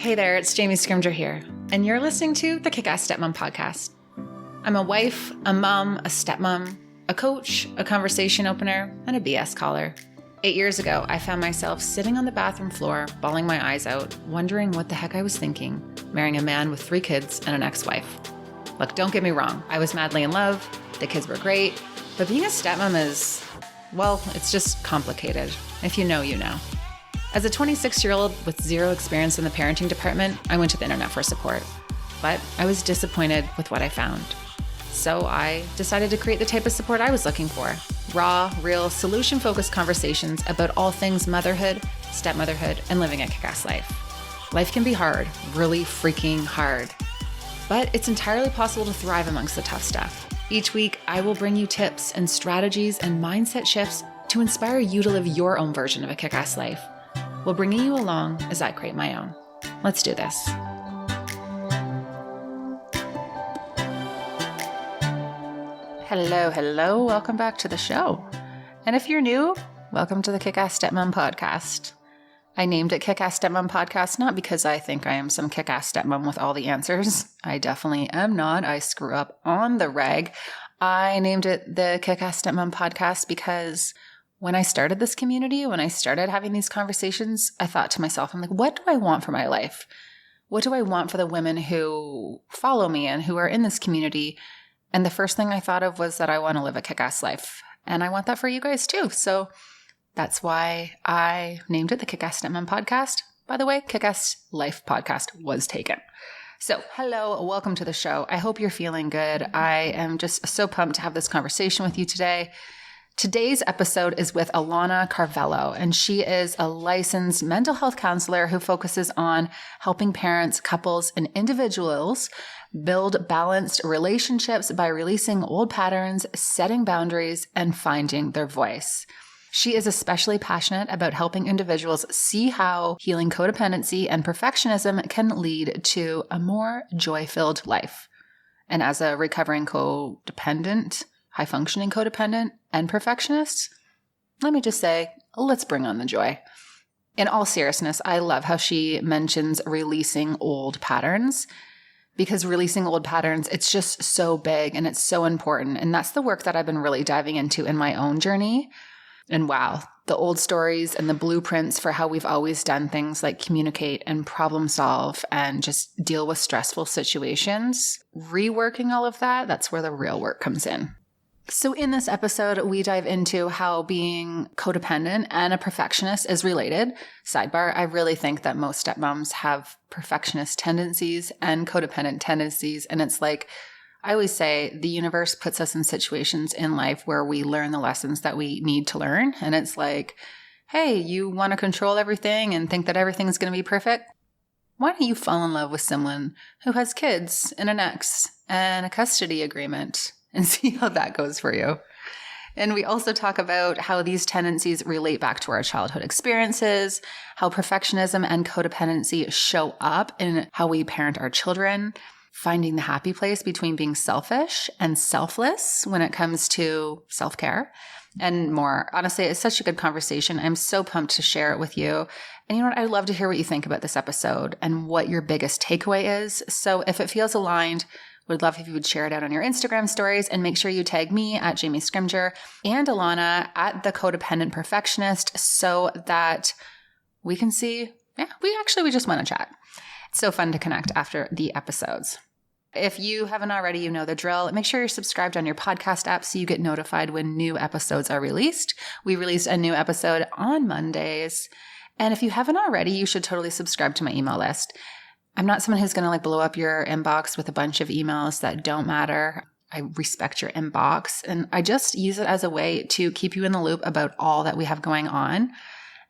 Hey there, it's Jamie Scrimger here, and you're listening to the Kick-Ass Stepmom podcast. I'm a wife, a mom, a stepmom, a coach, a conversation opener, and a BS caller. 8 years ago, I found myself sitting on the bathroom floor, bawling my eyes out, wondering what the heck I was thinking, marrying a man with 3 kids and an ex-wife. Look, don't get me wrong, I was madly in love, the kids were great, but being a stepmom is, well, it's just complicated. If you know, you know. As a 26-year-old with zero experience in the parenting department, I went to the internet for support. But I was disappointed with what I found. So I decided to create the type of support I was looking for. Raw, real, solution-focused conversations about all things motherhood, stepmotherhood, and living a kick-ass life. Life can be hard, really freaking hard. But it's entirely possible to thrive amongst the tough stuff. Each week, I will bring you tips and strategies and mindset shifts to inspire you to live your own version of a kick-ass life, while bringing you along as I create my own. Let's do this. Hello. Welcome back to the show. And if you're new, welcome to the Kick-Ass Stepmom podcast. I named it Kick-Ass Stepmom podcast not because I think I am some kick-ass stepmom with all the answers. I definitely am not. I screw up on the reg. I named it the Kick-Ass Stepmom podcast because when I started this community, when I started having these conversations, I thought to myself, I'm like, what do I want for my life? What do I want for the women who follow me and who are in this community? And the first thing I thought of was that I want to live a kick-ass life. And I want that for you guys too. So that's why I named it the Kick-Ass Stepmom podcast. By the way, Kick-Ass Life podcast was taken. So hello, welcome to the show. I hope you're feeling good. I am just so pumped to have this conversation with you today. Today's episode is with Alana Carvahlo, and she is a licensed mental health counselor who focuses on helping parents, couples, and individuals build balanced relationships by releasing old patterns, setting boundaries, and finding their voice. She is especially passionate about helping individuals see how healing codependency and perfectionism can lead to a more joy-filled life. And as a recovering codependent, high-functioning codependent, and perfectionist, let me just say, let's bring on the joy. In all seriousness, I love how she mentions releasing old patterns, because releasing old patterns, it's just so big and it's so important. And that's the work that I've been really diving into in my own journey. And wow, the old stories and the blueprints for how we've always done things like communicate and problem solve and just deal with stressful situations, reworking all of that, that's where the real work comes in. So in this episode, we dive into how being codependent and a perfectionist is related. Sidebar, I really think that most stepmoms have perfectionist tendencies and codependent tendencies. And it's like, I always say the universe puts us in situations in life where we learn the lessons that we need to learn. And it's like, hey, you want to control everything and think that everything's going to be perfect? Why don't you fall in love with someone who has kids and an ex and a custody agreement and see how that goes for you? And we also talk about how these tendencies relate back to our childhood experiences, how perfectionism and codependency show up in how we parent our children, finding the happy place between being selfish and selfless when it comes to self-care, and more. Honestly, it's such a good conversation. I'm so pumped to share it with you. And you know what? I'd love to hear what you think about this episode and what your biggest takeaway is. So if it feels aligned, would love if you would share it out on your Instagram stories, and make sure you tag me at Jamie Scrimger and Alana at the Codependent Perfectionist so that we can see, we just want to chat. It's so fun to connect after the episodes. If you haven't already, you know the drill. Make sure you're subscribed on your podcast app so you get notified when new episodes are released. We release a new episode on Mondays. And if you haven't already, you should totally subscribe to my email list. I'm not someone who's going to blow up your inbox with a bunch of emails that don't matter. I respect your inbox, and I just use it as a way to keep you in the loop about all that we have going on.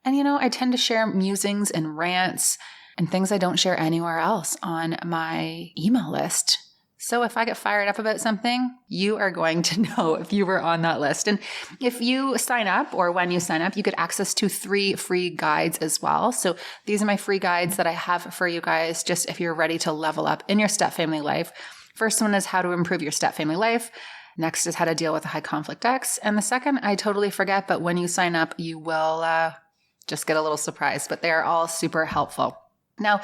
And I tend to share musings and rants and things I don't share anywhere else on my email list. So if I get fired up about something, you are going to know if you were on that list. And if you sign up, or when you sign up, you get access to 3 free guides as well. So these are my free guides that I have for you guys, just if you're ready to level up in your step family life. First one is how to improve your step family life. Next is how to deal with a high conflict ex. And the second, I totally forget, but when you sign up, you will just get a little surprise. But they are all super helpful. Now,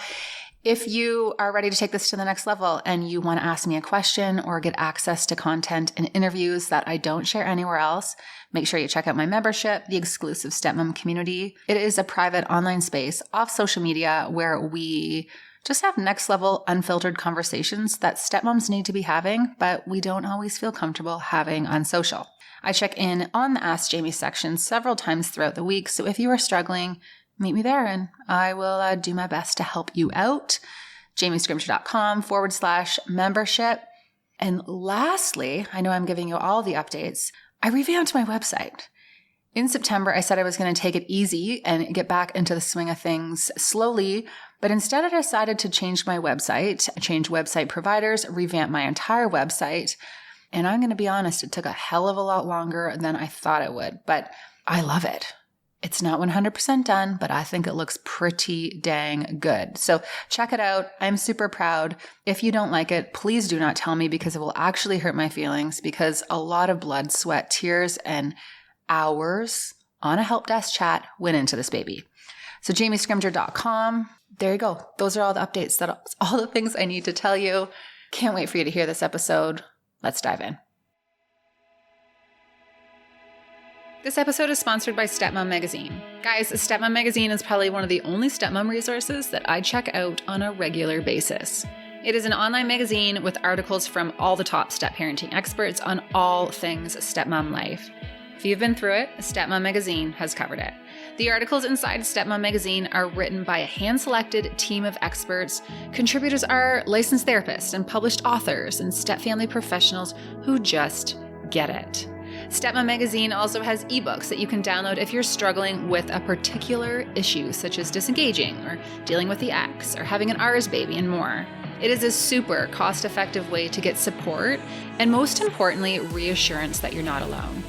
If you are ready to take this to the next level and you want to ask me a question or get access to content and interviews that I don't share anywhere else, make sure you check out my membership, the exclusive Stepmom community. It is a private online space off social media where we just have next level unfiltered conversations that stepmoms need to be having, but we don't always feel comfortable having on social. I check in on the Ask Jamie section several times throughout the week, so if you are struggling, meet me there and I will do my best to help you out. jamiescrimshaw.com/membership. And lastly, I know I'm giving you all the updates. I revamped my website. In September, I said I was going to take it easy and get back into the swing of things slowly, but instead I decided to change my website, change website providers, revamp my entire website. And I'm going to be honest, it took a hell of a lot longer than I thought it would, but I love it. It's not 100% done, but I think it looks pretty dang good. So check it out. I'm super proud. If you don't like it, please do not tell me because it will actually hurt my feelings because a lot of blood, sweat, tears, and hours on a help desk chat went into this baby. So jamiescrimger.com. There you go. Those are all the updates. That's all the things I need to tell you. Can't wait for you to hear this episode. Let's dive in. This episode is sponsored by Stepmom Magazine. Guys, Stepmom Magazine is probably one of the only stepmom resources that I check out on a regular basis. It is an online magazine with articles from all the top step parenting experts on all things stepmom life. If you've been through it, Stepmom Magazine has covered it. The articles inside Stepmom Magazine are written by a hand-selected team of experts. Contributors are licensed therapists and published authors and step-family professionals who just get it. Stepmom Magazine also has ebooks that you can download if you're struggling with a particular issue, such as disengaging or dealing with the ex or having an R's baby and more. It is a super cost-effective way to get support and, most importantly, reassurance that you're not alone.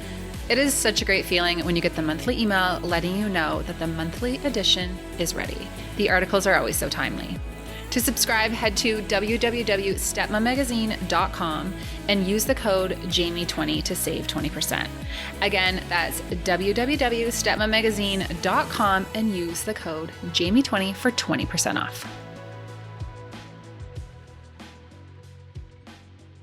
It is such a great feeling when you get the monthly email letting you know that the monthly edition is ready. The articles are always so timely. To subscribe, head to www.stepmommagazine.com and use the code JAMIE20 to save 20%. Again, that's www.stepmommagazine.com and use the code JAMIE20 for 20% off.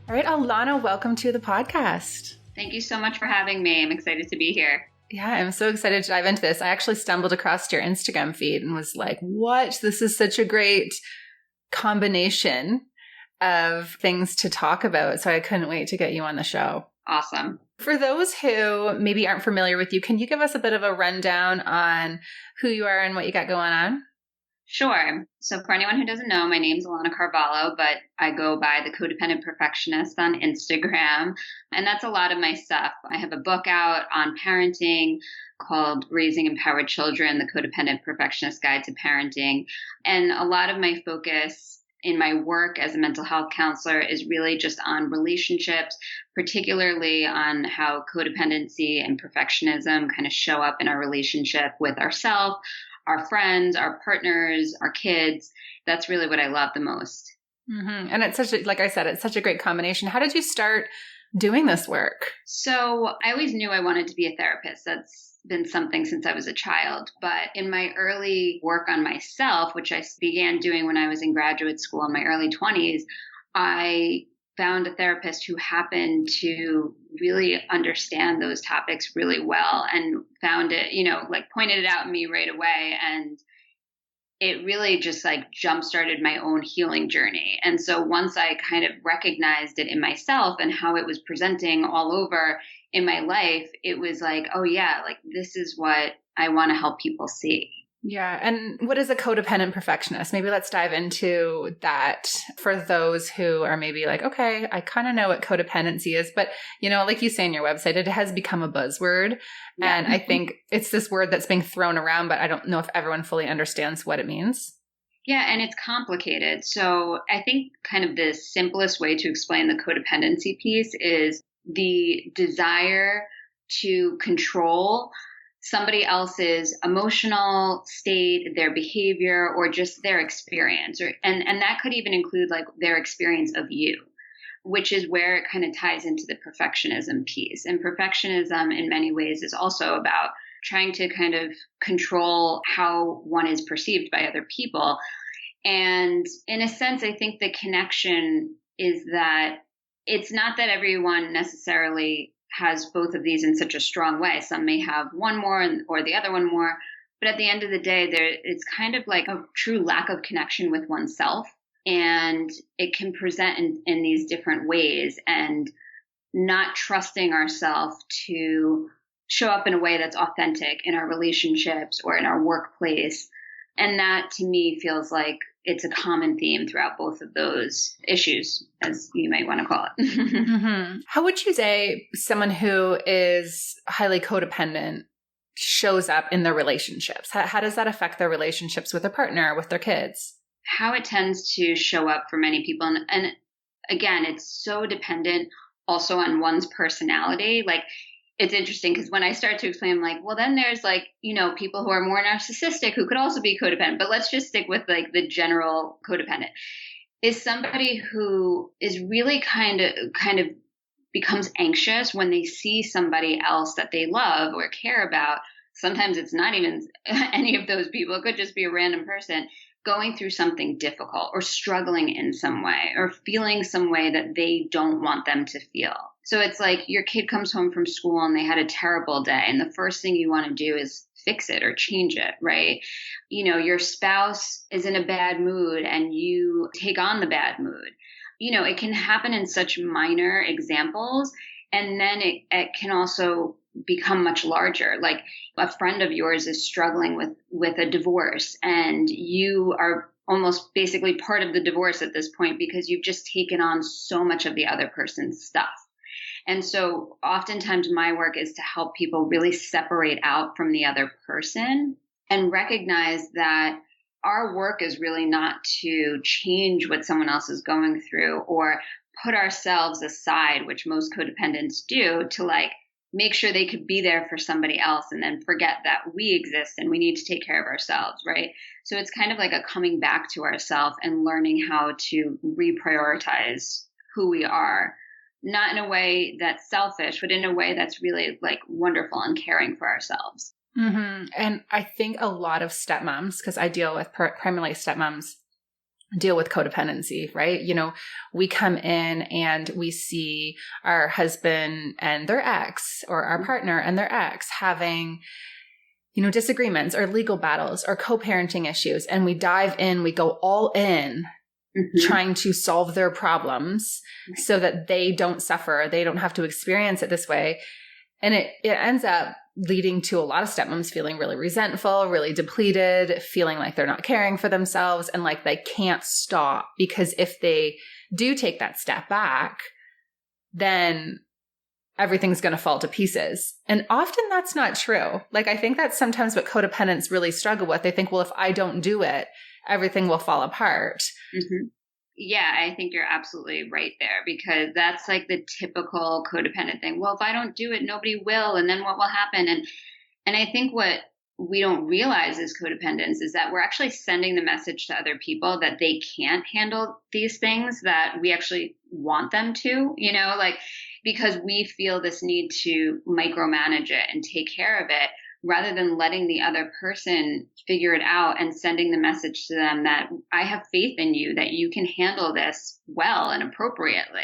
All right, Alana, welcome to the podcast. Thank you so much for having me. I'm excited to be here. Yeah, I'm so excited to dive into this. I actually stumbled across your Instagram feed and was like, what? This is such a great combination of things to talk about. So I couldn't wait to get you on the show. Awesome. For those who maybe aren't familiar with you, can you give us a bit of a rundown on who you are and what you got going on? Sure. So for anyone who doesn't know, my name is Alana Carvahlo, but I go by the Codependent Perfectionist on Instagram. And that's a lot of my stuff. I have a book out on parenting called Raising Empowered Children, the Codependent Perfectionist Guide to Parenting. And a lot of my focus in my work as a mental health counselor is really just on relationships, particularly on how codependency and perfectionism kind of show up in our relationship with ourselves, our friends, our partners, our kids. That's really what I love the most. Mm-hmm. And it's such a, like I said, it's such a great combination. How did you start doing this work? So I always knew I wanted to be a therapist. That's been something since I was a child. But in my early work on myself, which I began doing when I was in graduate school in my early 20s, I found a therapist who happened to really understand those topics really well and found it, pointed it out to me right away. And it really just jump-started my own healing journey. And so once I kind of recognized it in myself and how it was presenting all over in my life, it was like, oh yeah, this is what I want to help people see. Yeah. And what is a codependent perfectionist? Maybe let's dive into that for those who are maybe like, okay, I kind of know what codependency is, but like you say in your website, it has become a buzzword. Yeah. And I think it's this word that's being thrown around, but I don't know if everyone fully understands what it means. Yeah. And it's complicated. So I think kind of the simplest way to explain the codependency piece is the desire to control somebody else's emotional state, their behavior, or just their experience. And that could even include their experience of you, which is where it kind of ties into the perfectionism piece. And perfectionism in many ways is also about trying to kind of control how one is perceived by other people. And in a sense, I think the connection is that it's not that everyone necessarily has both of these in such a strong way. Some may have one more or the other one more. But at the end of the day, it's kind of like a true lack of connection with oneself. And it can present in these different ways, and not trusting ourselves to show up in a way that's authentic in our relationships or in our workplace. And that to me feels like it's a common theme throughout both of those issues, as you might want to call it. Mm-hmm. How would you say someone who is highly codependent shows up in their relationships? How does that affect their relationships with their partner, with their kids? How it tends to show up for many people. And again, it's so dependent also on one's personality. Like, it's interesting because when I start to explain, I'm like, well, then there's like, people who are more narcissistic who could also be codependent, but let's just stick with like the general codependent. Is somebody who is really kind of becomes anxious when they see somebody else that they love or care about. Sometimes it's not even any of those people. It could just be a random person going through something difficult or struggling in some way or feeling some way that they don't want them to feel. So it's like your kid comes home from school and they had a terrible day, and the first thing you want to do is fix it or change it, right? Your spouse is in a bad mood and you take on the bad mood. It can happen in such minor examples, and then it can also become much larger. Like, a friend of yours is struggling with a divorce, and you are almost basically part of the divorce at this point because you've just taken on so much of the other person's stuff. And so oftentimes my work is to help people really separate out from the other person and recognize that our work is really not to change what someone else is going through or put ourselves aside, which most codependents do, to like make sure they could be there for somebody else and then forget that we exist and we need to take care of ourselves, right? So it's kind of like a coming back to ourselves and learning how to reprioritize who we are, not in a way that's selfish, but in a way that's really like wonderful and caring for ourselves. Mm-hmm. And I think a lot of stepmoms, because I deal with primarily stepmoms, deal with codependency, right? We come in and we see our husband and their ex, or our partner and their ex having, disagreements or legal battles or co-parenting issues. And we dive in, we go all in, trying to solve their problems so that they don't suffer, they don't have to experience it this way. And it ends up leading to a lot of stepmoms feeling really resentful, really depleted, feeling like they're not caring for themselves and like they can't stop, because if they do take that step back, then everything's going to fall to pieces. And often that's not true. Like, I think that's sometimes what codependents really struggle with. They think, well, if I don't do it, everything will fall apart. Mm-hmm. Yeah, I think you're absolutely right there, because that's like the typical codependent thing. Well, if I don't do it, nobody will. And then what will happen? And I think what we don't realize as codependents is that we're actually sending the message to other people that they can't handle these things that we actually want them to, like, because we feel this need to micromanage it and take care of it, rather than letting the other person figure it out and sending the message to them that I have faith in you, that you can handle this well and appropriately.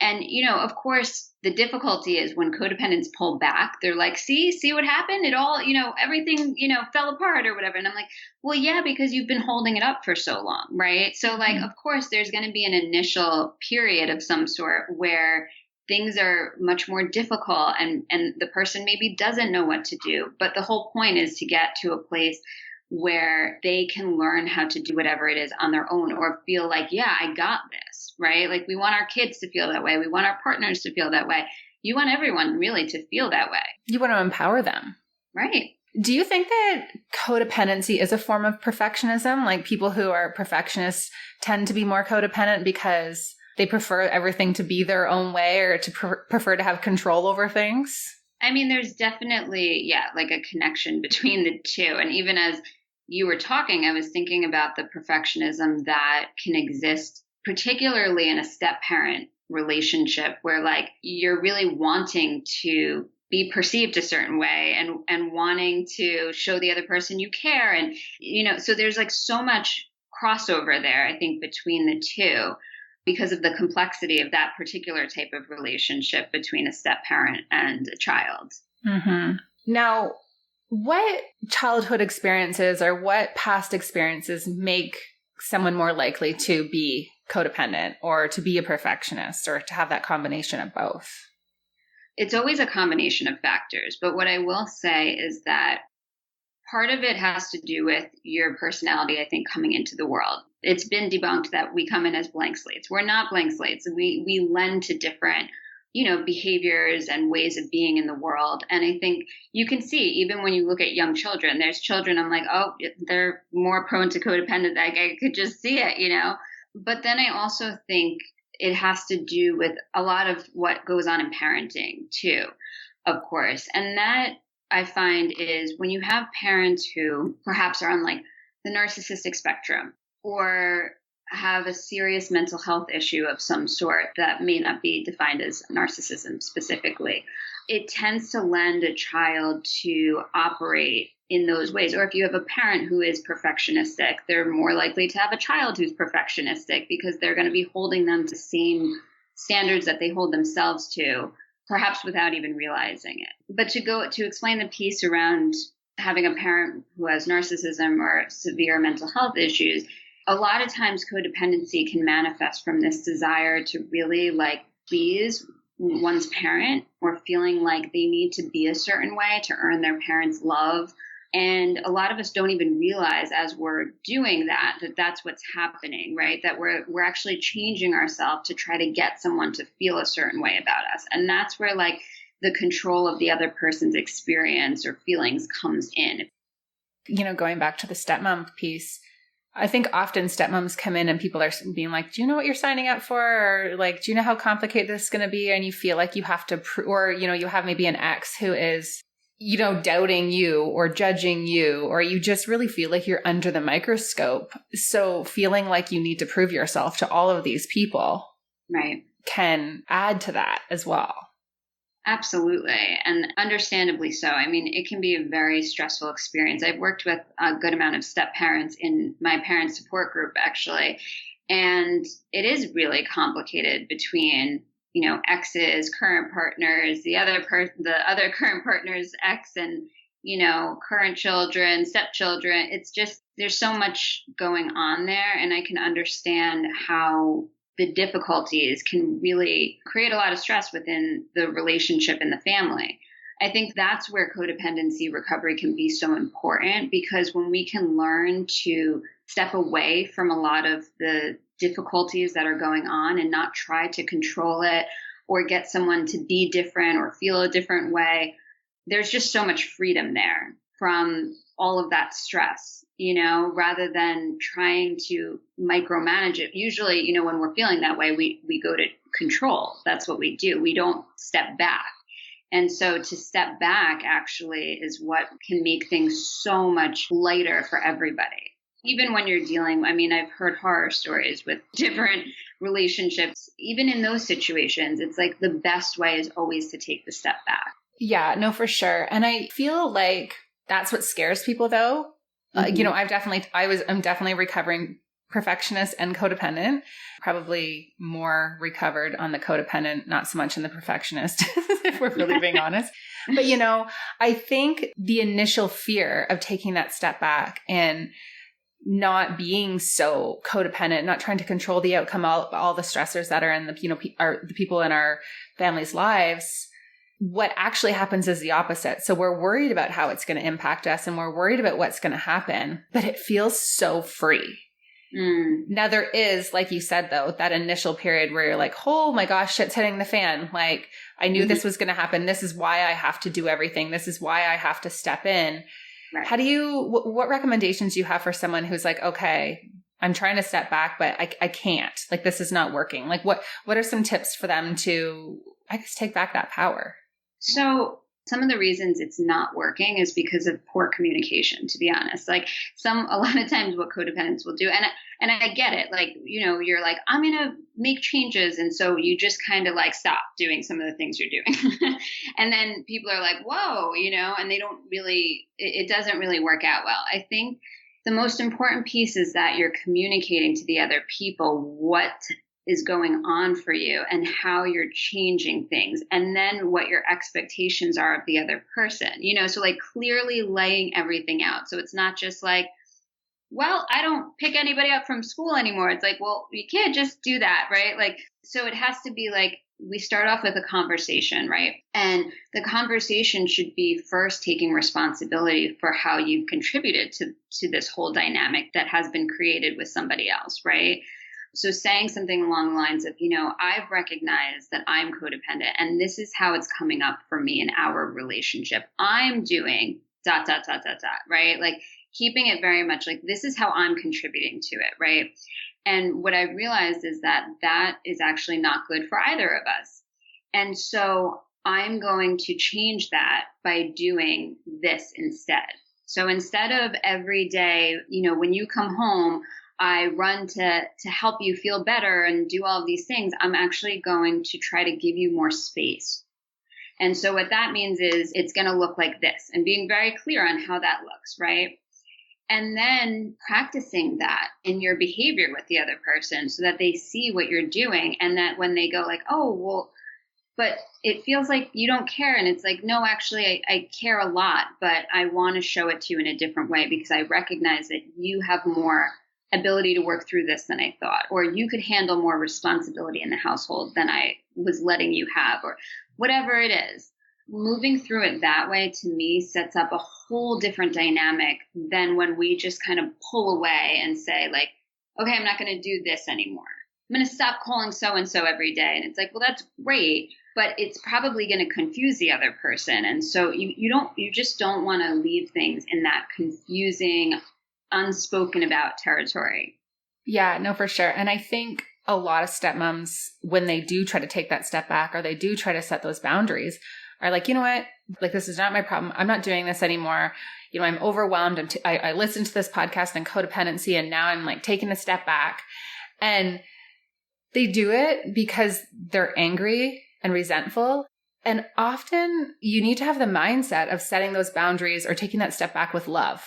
And, of course, the difficulty is when codependents pull back, they're like, see what happened? It all, everything, fell apart or whatever. And I'm like, well, yeah, because you've been holding it up for so long, right? So like, of course, there's going to be an initial period of some sort where things are much more difficult and the person maybe doesn't know what to do. But the whole point is to get to a place where they can learn how to do whatever it is on their own, or feel like, yeah, I got this, right? Like, we want our kids to feel that way. We want our partners to feel that way. You want everyone really to feel that way. You want to empower them. Right. Do you think that codependency is a form of perfectionism? Like, people who are perfectionists tend to be more codependent because they prefer everything to be their own way, or to prefer to have control over things? I mean, there's definitely, like a connection between the two. And even as you were talking, I was thinking about the perfectionism that can exist, particularly in a step-parent relationship, where like you're really wanting to be perceived a certain way and wanting to show the other person you care. And, so there's like so much crossover there, I think, between the two because of the complexity of that particular type of relationship between a step parent and a child. Mm-hmm. Now, what childhood experiences or what past experiences make someone more likely to be codependent or to be a perfectionist or to have that combination of both? It's always a combination of factors. But what I will say is that part of it has to do with your personality, I think, coming into the world. It's been debunked that we come in as blank slates. We're not blank slates. We lend to different, behaviors and ways of being in the world. And I think you can see, even when you look at young children, there's children, I'm like, oh, they're more prone to codependent. I could just see it. But then I also think it has to do with a lot of what goes on in parenting too, of course. And that I find is when you have parents who perhaps are on like the narcissistic spectrum or have a serious mental health issue of some sort that may not be defined as narcissism specifically, it tends to lend a child to operate in those ways. Or if you have a parent who is perfectionistic, they're more likely to have a child who's perfectionistic because they're going to be holding them to the same standards that they hold themselves to, perhaps without even realizing it. But to explain the piece around having a parent who has narcissism or severe mental health issues, a lot of times codependency can manifest from this desire to really please one's parent or feeling like they need to be a certain way to earn their parents' love. And a lot of us don't even realize as we're doing that that's what's happening, right? That we're actually changing ourselves to try to get someone to feel a certain way about us. And that's where the control of the other person's experience or feelings comes in. Going back to the stepmom piece, I think often stepmoms come in and people are being like, do you know what you're signing up for? Or do you know how complicated this is going to be? And you feel like you have to, or, you have maybe an ex who is, doubting you or judging you, or you just really feel like you're under the microscope. So feeling like you need to prove yourself to all of these people, right, can add to that as well. Absolutely. And understandably so. I mean, it can be a very stressful experience. I've worked with a good amount of step parents in my parent support group, actually. And it is really complicated between, exes, current partners, the other current partner's ex and, current children, stepchildren. It's just, there's so much going on there. And I can understand how the difficulties can really create a lot of stress within the relationship and the family. I think that's where codependency recovery can be so important, because when we can learn to step away from a lot of the difficulties that are going on and not try to control it or get someone to be different or feel a different way, there's just so much freedom there from all of that stress, rather than trying to micromanage it. Usually, when we're feeling that way, we go to control. That's what we do. We don't step back. And so to step back actually is what can make things so much lighter for everybody. Even when you're dealing, I've heard horror stories with different relationships. Even in those situations, it's like the best way is always to take the step back. Yeah, no, for sure. And I feel like that's what scares people though. Mm-hmm. I'm definitely a recovering perfectionist and codependent, probably more recovered on the codependent, not so much in the perfectionist, if we're really being honest. But, I think the initial fear of taking that step back and not being so codependent, not trying to control the outcome, all the stressors that are in the, the people in our families' lives, what actually happens is the opposite. So we're worried about how it's going to impact us and we're worried about what's going to happen, but it feels so free. Now there is, like you said, though, that initial period where you're like, oh my gosh, shit's hitting the fan. Like I knew this was going to happen. This is why I have to do everything. This is why I have to step in. Right. How do what recommendations do you have for someone who's like, okay, I'm trying to step back, but I can't, like, this is not working. Like what are some tips for them to, I guess, take back that power? So some of the reasons it's not working is because of poor communication, to be honest. A lot of times what codependents will do, and I get it, you're like, I'm going to make changes. And so you just kind of stop doing some of the things you're doing. And then people are like, whoa, and they don't really, it doesn't really work out well. I think The most important piece is that you're communicating to the other people what is going on for you and how you're changing things, and then what your expectations are of the other person, so like clearly laying everything out. So it's not just like, well, I don't pick anybody up from school anymore. It's like, well, you can't just do that, right? Like, so it has to be like, we start off with a conversation, right? And the conversation should be first taking responsibility for how you've contributed to this whole dynamic that has been created with somebody else, right? So saying something along the lines of, I've recognized that I'm codependent and this is how it's coming up for me in our relationship. I'm doing ... right? Like keeping it very much like, this is how I'm contributing to it, right? And what I realized is that that is actually not good for either of us. And so I'm going to change that by doing this instead. So instead of every day, when you come home, I run to help you feel better and do all of these things, I'm actually going to try to give you more space. And so what that means is it's going to look like this, and being very clear on how that looks, right? And then practicing that in your behavior with the other person so that they see what you're doing, and that when they go like, oh, well, but it feels like you don't care. And it's like, no, actually, I care a lot, but I want to show it to you in a different way because I recognize that you have more ability to work through this than I thought, or you could handle more responsibility in the household than I was letting you have, or whatever it is. Moving through it that way, to me, sets up a whole different dynamic than when we just kind of pull away and say like, okay, I'm not going to do this anymore. I'm going to stop calling so-and-so every day. And it's like, well, that's great, but it's probably going to confuse the other person. And so you just don't want to leave things in that confusing, unspoken about territory. Yeah, no, for sure. And I think a lot of stepmoms, when they do try to take that step back or they do try to set those boundaries, are like, you know what? Like, this is not my problem. I'm not doing this anymore. I'm overwhelmed. I listened to this podcast on codependency, and now I'm like taking a step back. And they do it because they're angry and resentful. And often you need to have the mindset of setting those boundaries or taking that step back with love,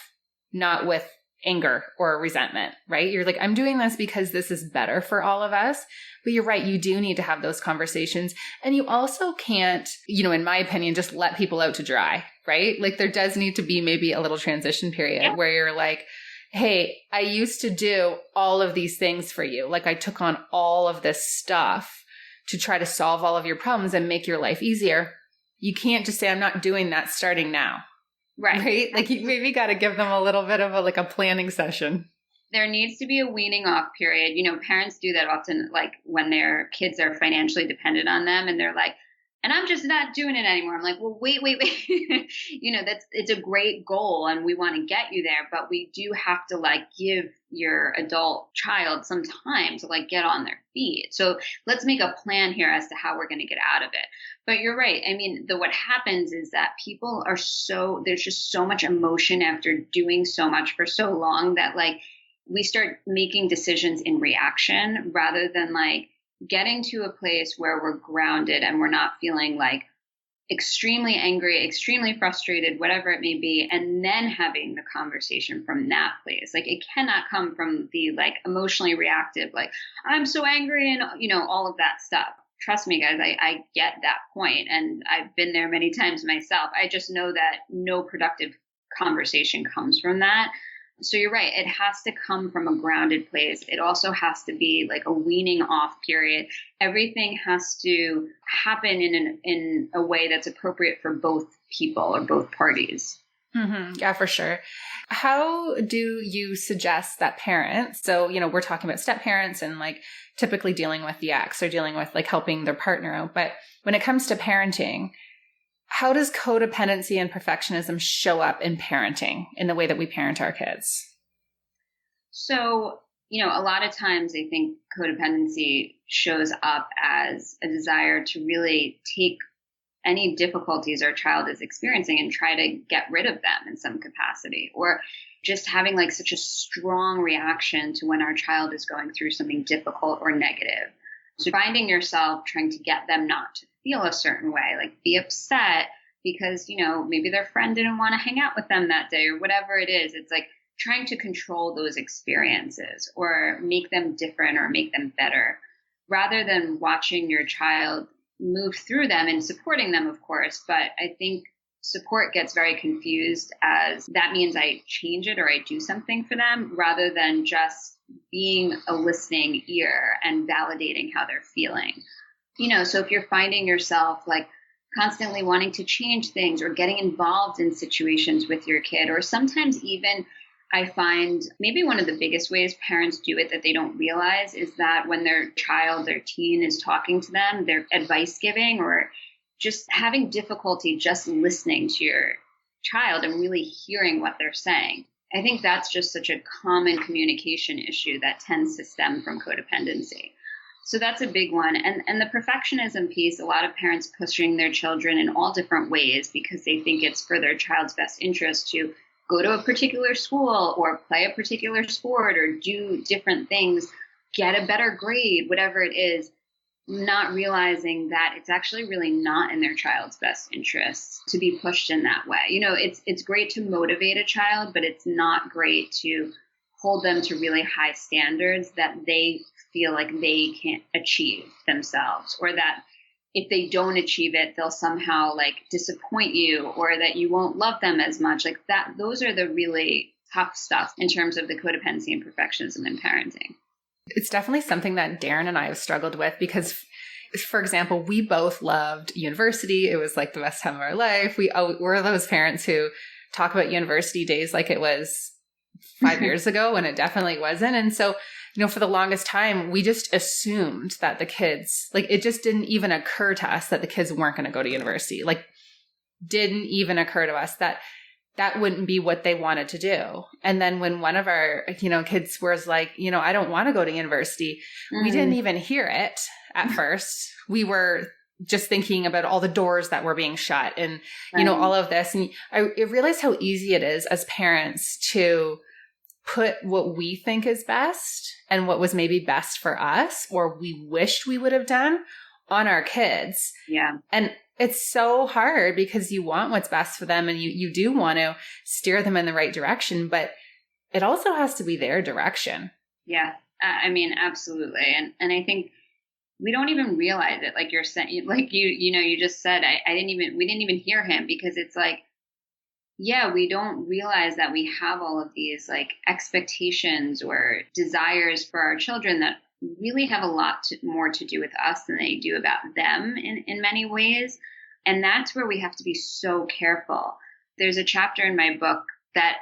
not with anger or resentment, right? You're like, I'm doing this because this is better for all of us. But you're right. You do need to have those conversations. And you also can't, in my opinion, just let people out to dry, right? Like there does need to be maybe a little transition period where you're like, hey, I used to do all of these things for you. Like I took on all of this stuff to try to solve all of your problems and make your life easier. You can't just say, I'm not doing that starting now. Right? Like you maybe got to give them a little bit of a planning session. There needs to be a weaning off period. Parents do that often, like when their kids are financially dependent on them and they're like, and I'm just not doing it anymore. I'm like, well, wait. It's a great goal and we want to get you there, but we do have to give your adult child some time to get on their feet. So let's make a plan here as to how we're going to get out of it. But you're right. I mean, what happens is that people are there's just so much emotion after doing so much for so long that we start making decisions in reaction rather than getting to a place where we're grounded and we're not feeling extremely angry, extremely frustrated, whatever it may be, and then having the conversation from that place. It cannot come from the emotionally reactive, I'm so angry and, all of that stuff. Trust me, guys, I get that point, and I've been there many times myself. I just know that no productive conversation comes from that. So you're right. It has to come from a grounded place. It also has to be a weaning off period. Everything has to happen in a way that's appropriate for both people or both parties. Mm-hmm. Yeah, for sure. How do you suggest that parents, so, we're talking about step parents and typically dealing with the ex or dealing with helping their partner out. But when it comes to parenting, how does codependency and perfectionism show up in parenting in the way that we parent our kids? So, a lot of times I think codependency shows up as a desire to really take any difficulties our child is experiencing and try to get rid of them in some capacity, or just having such a strong reaction to when our child is going through something difficult or negative. So finding yourself trying to get them not to feel a certain way, be upset because, maybe their friend didn't want to hang out with them that day or whatever it is. It's trying to control those experiences or make them different or make them better, rather than watching your child move through them and supporting them, of course. But I think support gets very confused as that means I change it or I do something for them, rather than just being a listening ear and validating how they're feeling. So if you're finding yourself like constantly wanting to change things or getting involved in situations with your kid, or sometimes even I find maybe one of the biggest ways parents do it that they don't realize is that when their child, their teen is talking to them, they're advice giving or just having difficulty just listening to your child and really hearing what they're saying. I think that's just such a common communication issue that tends to stem from codependency. So that's a big one. And the perfectionism piece, a lot of parents pushing their children in all different ways because they think it's for their child's best interest to go to a particular school or play a particular sport or do different things, get a better grade, whatever it is, not realizing that it's actually really not in their child's best interest to be pushed in that way. It's great to motivate a child, but it's not great to hold them to really high standards that they feel like they can't achieve themselves, or that if they don't achieve it, they'll somehow like disappoint you, or that you won't love them as much. Like that, those are the really tough stuff in terms of the codependency and perfectionism in parenting. It's definitely something that Darren and I have struggled with because, for example, we both loved university. It was like the best time of our life. We're those parents who talk about university days like it was 5 years ago when it definitely wasn't. And so, for the longest time, we just assumed that the kids, like it just didn't even occur to us that the kids weren't going to go to university. Like didn't even occur to us that that wouldn't be what they wanted to do. And then when one of our, kids was like, I don't want to go to university, we didn't even hear it at first. We were just thinking about all the doors that were being shut and, all of this. And I realized how easy it is as parents to put what we think is best and what was maybe best for us or we wished we would have done on our kids. Yeah. And it's so hard because you want what's best for them and you do want to steer them in the right direction, but it also has to be their direction. Yeah. I mean, absolutely. And I think we don't even realize it. Like you're saying, like you just said, we didn't even hear him because it's like, yeah, we don't realize that we have all of these like expectations or desires for our children that really have a lot more to do with us than they do about them in many ways. And that's where we have to be so careful. There's a chapter in my book that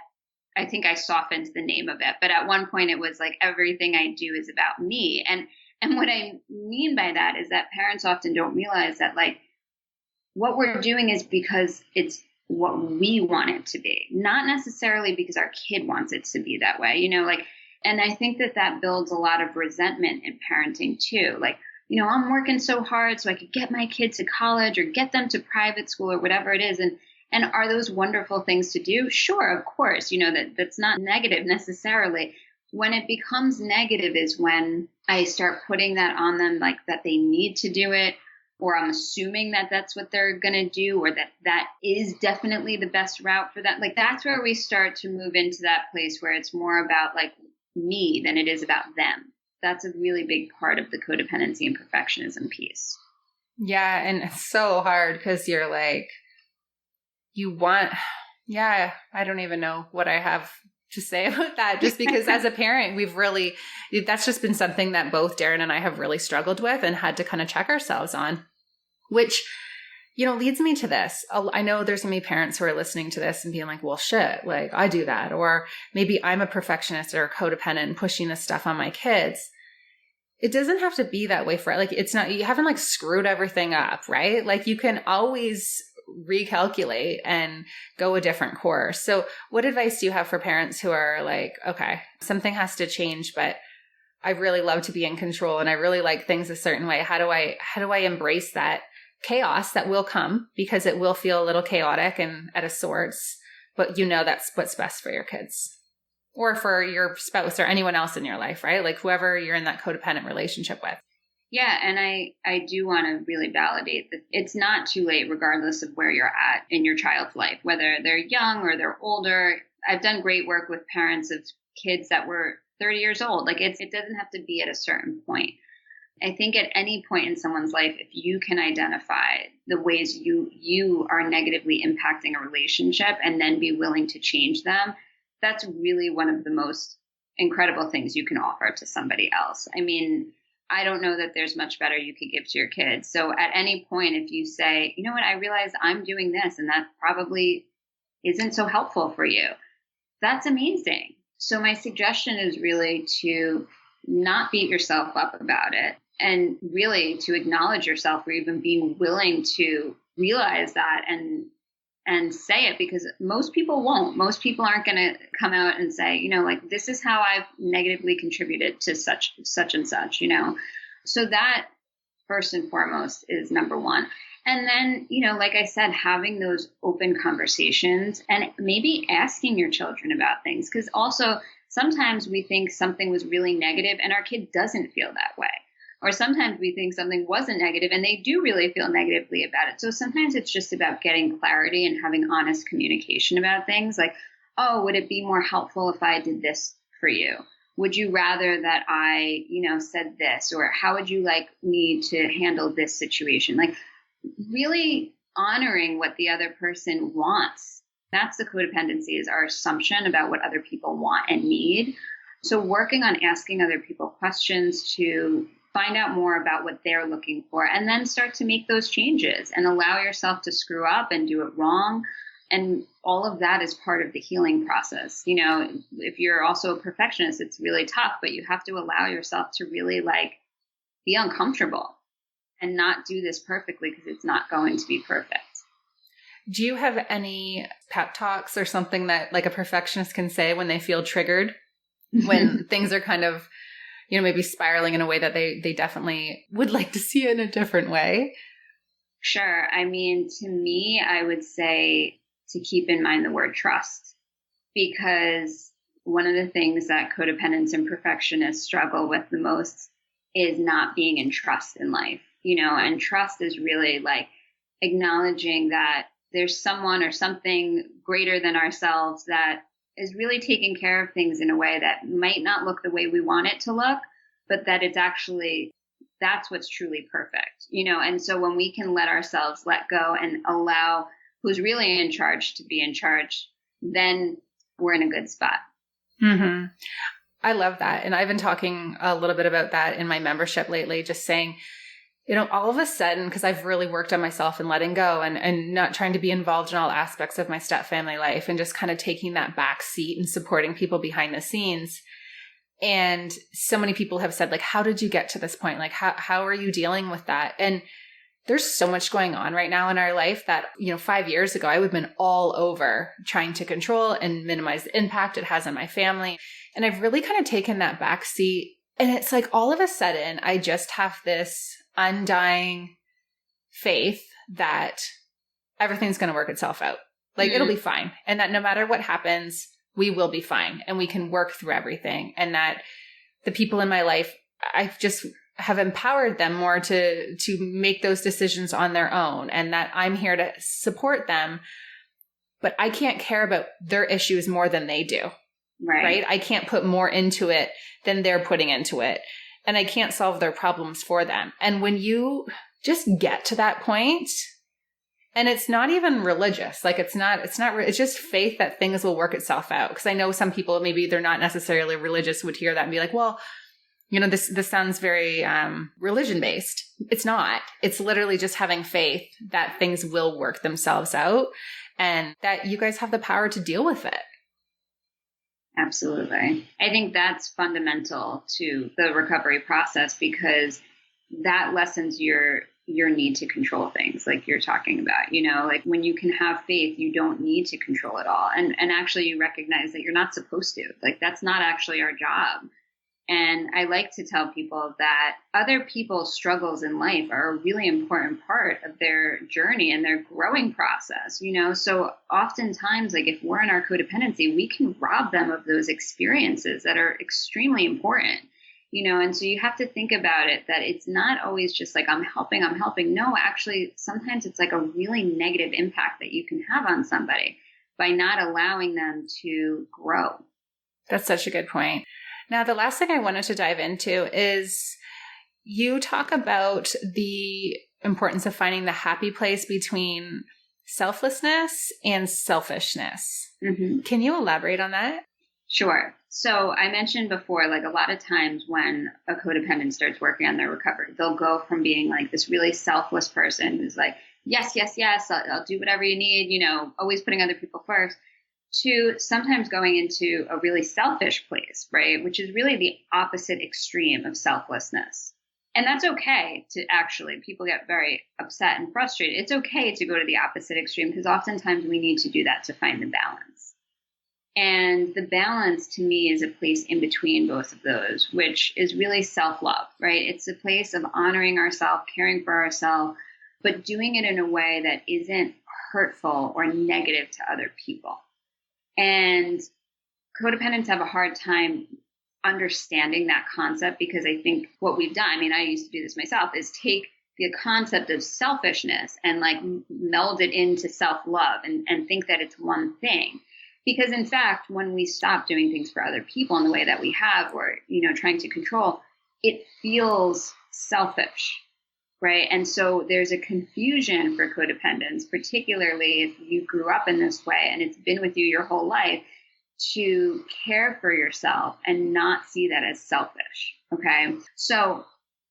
I think I softened the name of it, but at one point it was like, everything I do is about me. And what I mean by that is that parents often don't realize that like what we're doing is because it's what we want it to be, not necessarily because our kid wants it to be that way, and I think that builds a lot of resentment in parenting too. Like, I'm working so hard so I could get my kid to college or get them to private school or whatever it is. And are those wonderful things to do? Sure, of course, that's not negative necessarily. When it becomes negative is when I start putting that on them, like that they need to do it, or I'm assuming that that's what they're going to do, or that is definitely the best route for them. Like that's where we start to move into that place where it's more about like me than it is about them. That's a really big part of the codependency and perfectionism piece. Yeah. And it's so hard because you're like, I don't even know what I have to say about that, just because as a parent, that's just been something that both Darren and I have really struggled with and had to kind of check ourselves on, which, leads me to this. I know there's going to be parents who are listening to this and being like, well, shit, like I do that. Or maybe I'm a perfectionist or a codependent and pushing this stuff on my kids. It doesn't have to be that way for like, it's not, you haven't like screwed everything up, right? Like you can always recalculate and go a different course. So what advice do you have for parents who are like, okay, something has to change, but I really love to be in control and I really like things a certain way. How do I embrace that chaos that will come, because it will feel a little chaotic and at a sorts, but that's what's best for your kids or for your spouse or anyone else in your life, right? Like whoever you're in that codependent relationship with. Yeah, and I do want to really validate that it's not too late, regardless of where you're at in your child's life, whether they're young or they're older. I've done great work with parents of kids that were 30 years old. Like it doesn't have to be at a certain point. I think at any point in someone's life, if you can identify the ways you are negatively impacting a relationship and then be willing to change them, that's really one of the most incredible things you can offer to somebody else. I mean, I don't know that there's much better you could give to your kids. So at any point, if you say, you know what, I realize I'm doing this and that probably isn't so helpful for you, that's amazing. So my suggestion is really to not beat yourself up about it, and really to acknowledge yourself for even being willing to realize that and say it, because most people won't. Most people aren't going to come out and say, you know, like, this is how I've negatively contributed to such and such, you know. So that first and foremost is number one. And then, you know, like I said, having those open conversations and maybe asking your children about things, because also sometimes we think something was really negative and our kid doesn't feel that way. Or sometimes we think something wasn't negative and they do really feel negatively about it. So sometimes it's just about getting clarity and having honest communication about things like, oh, would it be more helpful if I did this for you? Would you rather that I, you know, said this? Or how would you like me to handle this situation? Like really honoring what the other person wants. That's the codependency, is our assumption about what other people want and need. So working on asking other people questions to find out more about what they're looking for, and then start to make those changes and allow yourself to screw up and do it wrong. And all of that is part of the healing process. You know, if you're also a perfectionist, it's really tough, but you have to allow yourself to really like be uncomfortable and not do this perfectly, because it's not going to be perfect. Do you have any pep talks or something that like a perfectionist can say when they feel triggered, when things are kind of, you know, maybe spiraling in a way that they definitely would like to see it in a different way? Sure. I mean, to me, I would say to keep in mind the word trust, because one of the things that codependents and perfectionists struggle with the most is not being in trust in life, you know, and trust is really like acknowledging that there's someone or something greater than ourselves that is really taking care of things in a way that might not look the way we want it to look, but that it's actually, that's what's truly perfect, you know? And so when we can let ourselves let go and allow who's really in charge to be in charge, then we're in a good spot. Mm-hmm. I love that. And I've been talking a little bit about that in my membership lately, just saying, you know, all of a sudden, because I've really worked on myself and letting go and not trying to be involved in all aspects of my step family life and just kind of taking that back seat and supporting people behind the scenes. And so many people have said, like, how did you get to this point? Like, how are you dealing with that? And there's so much going on right now in our life that, you know, 5 years ago, I would have been all over trying to control and minimize the impact it has on my family. And I've really kind of taken that back seat. And it's like all of a sudden, I just have this undying faith that everything's going to work itself out. Like it'll be fine. And that no matter what happens, we will be fine and we can work through everything. And that the people in my life, I just have empowered them more to make those decisions on their own, and that I'm here to support them, but I can't care about their issues more than they do. Right? I can't put more into it than they're putting into it. And I can't solve their problems for them. And when you just get to that point, and it's not even religious, like it's just faith that things will work itself out. Because I know some people, maybe they're not necessarily religious, would hear that and be like, well, you know, this sounds very religion based. It's not. It's literally just having faith that things will work themselves out and that you guys have the power to deal with it. Absolutely. I think that's fundamental to the recovery process, because that lessens your need to control things like you're talking about. You know, like when you can have faith, you don't need to control it all. And actually you recognize that you're not supposed to. Like that's not actually our job. And I like to tell people that other people's struggles in life are a really important part of their journey and their growing process, you know? So oftentimes, like if we're in our codependency, we can rob them of those experiences that are extremely important, you know? And so you have to think about it, that it's not always just like, I'm helping. No, actually, sometimes it's like a really negative impact that you can have on somebody. by not allowing them to grow. That's such a good point. Now, the last thing I wanted to dive into is you talk about the importance of finding the happy place between selflessness and selfishness. Mm-hmm. Can you elaborate on that? Sure. So I mentioned before, like a lot of times when a codependent starts working on their recovery, they'll go from being like this really selfless person who's like, yes, yes, yes, I'll do whatever you need, always putting other people first, to sometimes going into a really selfish place, right? Which is really the opposite extreme of selflessness. And that's okay to actually, people get very upset and frustrated. It's okay to go to the opposite extreme because oftentimes we need to do that to find the balance. And the balance to me is a place in between both of those, which is really self-love, right? It's a place of honoring ourselves, caring for ourselves, but doing it in a way that isn't hurtful or negative to other people. And codependents have a hard time understanding that concept because I think what we've done, I used to do this myself, is take the concept of selfishness and like meld it into self-love and think that it's one thing. Because in fact, when we stop doing things for other people in the way that we have, or, trying to control, it feels selfish, right? And so there's a confusion for codependents, particularly if you grew up in this way and it's been with you your whole life, to care for yourself and not see that as selfish, okay? So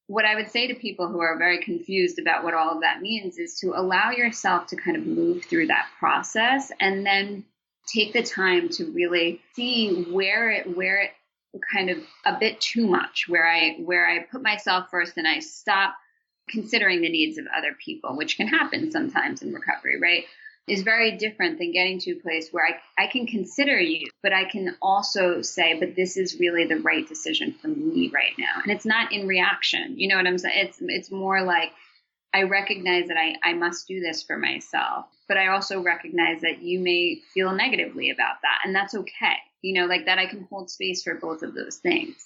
what I would say to people who are very confused about what all of that means is to allow yourself to kind of move through that process and then take the time to really see where it kind of a bit too much, where I put myself first and I stop considering the needs of other people, which can happen sometimes in recovery, right? Is very different than getting to a place where I can consider you, but I can also say, but this is really the right decision for me right now. And it's not in reaction. You know what I'm saying? It's more like, I recognize that I must do this for myself, but I also recognize that you may feel negatively about that. And that's okay. Like that I can hold space for both of those things.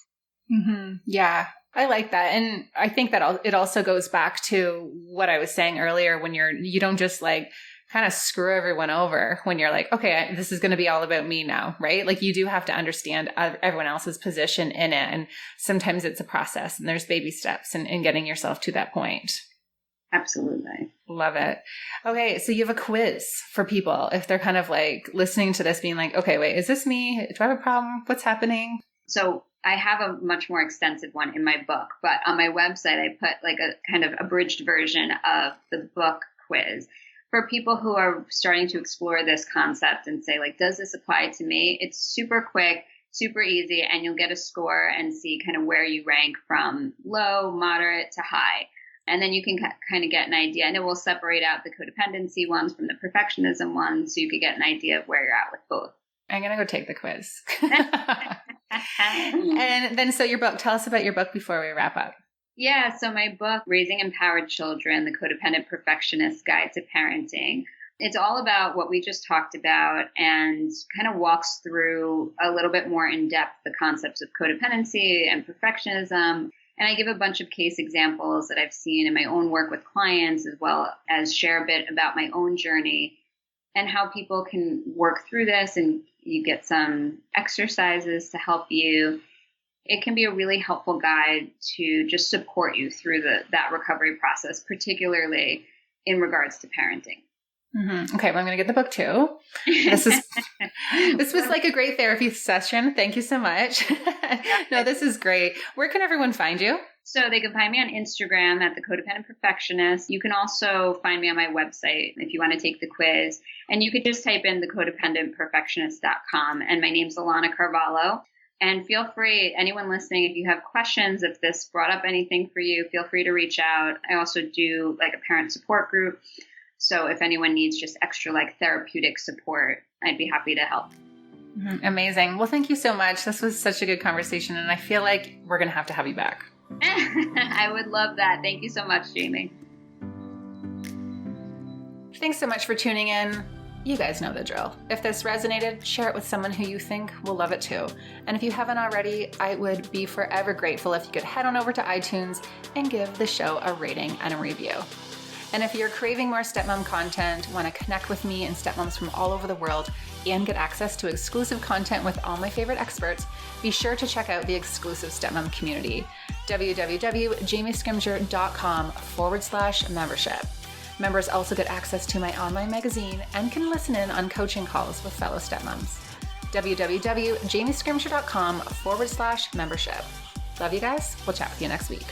Mm-hmm. Yeah, I like that. And I think that it also goes back to what I was saying earlier when you don't just like kind of screw everyone over when you're like, okay, this is going to be all about me now, right? Like you do have to understand everyone else's position in it. And sometimes it's a process and there's baby steps in getting yourself to that point. Absolutely. Love it. Okay. So you have a quiz for people if they're kind of like listening to this being like, okay, wait, is this me? Do I have a problem? What's happening? So I have a much more extensive one in my book, but on my website, I put like a kind of abridged version of the book quiz for people who are starting to explore this concept and say like, does this apply to me? It's super quick, super easy, and you'll get a score and see kind of where you rank from low, moderate to high. And then you can kind of get an idea, and it will separate out the codependency ones from the perfectionism ones, so you could get an idea of where you're at with both. I'm going to go take the quiz. And then, so your book, tell us about your book before we wrap up. Yeah, so my book, Raising Empowered Children, The Codependent Perfectionist Guide to Parenting, it's all about what we just talked about and kind of walks through a little bit more in depth the concepts of codependency and perfectionism. And I give a bunch of case examples that I've seen in my own work with clients, as well as share a bit about my own journey and how people can work through this. And you get some exercises to help you. It can be a really helpful guide to just support you through that recovery process, particularly in regards to parenting. Mm-hmm. Okay, well, I'm going to get the book too. This was like a great therapy session. Thank you so much. No, this is great. Where can everyone find you? So they can find me on Instagram at the Codependent Perfectionist. You can also find me on my website if you want to take the quiz. And you could just type in thecodependentperfectionist.com. And my name's Alana Carvahlo. And feel free, anyone listening, if you have questions, if this brought up anything for you, feel free to reach out. I also do like a parent support group. So if anyone needs just extra like therapeutic support, I'd be happy to help. Amazing. Well, thank you so much. This was such a good conversation. And I feel like we're going to have you back. I would love that. Thank you so much, Jamie. Thanks so much for tuning in. You guys know the drill. If this resonated, share it with someone who you think will love it too. And if you haven't already, I would be forever grateful if you could head on over to iTunes and give the show a rating and a review. And if you're craving more stepmom content, want to connect with me and stepmoms from all over the world, and get access to exclusive content with all my favorite experts, be sure to check out the exclusive stepmom community, www.jamiescrimger.com/membership. Members also get access to my online magazine and can listen in on coaching calls with fellow stepmoms. www.jamiescrimger.com/membership. Love you guys. We'll chat with you next week.